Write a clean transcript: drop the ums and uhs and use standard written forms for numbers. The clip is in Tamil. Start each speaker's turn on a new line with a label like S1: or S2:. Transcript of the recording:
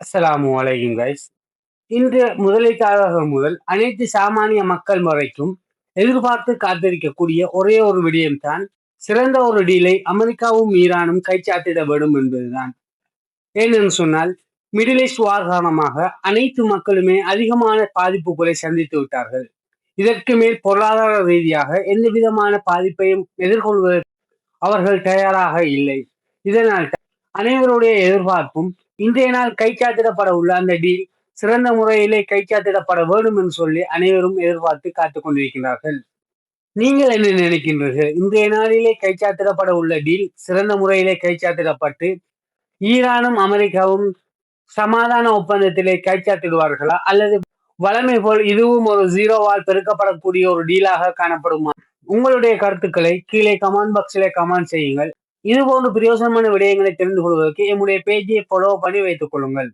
S1: அஸ்ஸலாமு அலைக்கும் கைஸ். இன்று முதலீட்டாளர்கள் முதல் அனைத்து சாமானிய மக்கள் வரைக்கும் எதிர்பார்த்து காத்திருக்கக்கூடிய ஒரே ஒரு விடயம்தான் சிறந்த ஒரு டீலை அமெரிக்காவும் ஈரானும் கைச்சாத்திட வேண்டும் என்பதுதான். ஏனென்று சொன்னால், மிடில் ஈஸ்ட் வார் காரணமாக அனைத்து மக்களுமே அதிகமான பாதிப்புகளை சந்தித்து விட்டார்கள். இதற்கு மேல் பொருளாதார ரீதியாக எந்த விதமான பாதிப்பையும் எதிர்கொள்வதற்கு அவர்கள் தயாராக இல்லை. இதனால் அனைவருடைய எதிர்பார்ப்பும் இன்றைய நாள் கைச்சாத்திடப்பட உள்ள அந்த டீல் சிறந்த முறையிலே கைச்சாத்திடப்பட வேண்டும் என்று சொல்லி அனைவரும் எதிர்பார்த்து காத்துக் கொண்டிருக்கிறார்கள். நீங்கள் என்ன நினைக்கின்றீர்கள்? இன்றைய நாளிலே கைச்சாத்திடப்பட உள்ள டீல் சிறந்த முறையிலே கைச்சாத்திடப்பட்டு ஈரானும் அமெரிக்காவும் சமாதான ஒப்பந்தத்திலே கைச்சாத்திடுவார்களா, அல்லது வளமை போல் இதுவும் ஒரு ஜீரோவால் பெருக்கப்படக்கூடிய ஒரு டீலாக காணப்படுமா? உங்களுடைய கருத்துக்களை கீழே கமெண்ட் பாக்ஸிலே கமெண்ட் செய்யுங்கள். இதுபோன்று பிரயோசனமான விடயங்களை தெரிந்து கொள்வதற்கு என்னுடைய பேஜை ஃபாலோ பண்ணி வைத்துக் கொள்ளுங்கள்.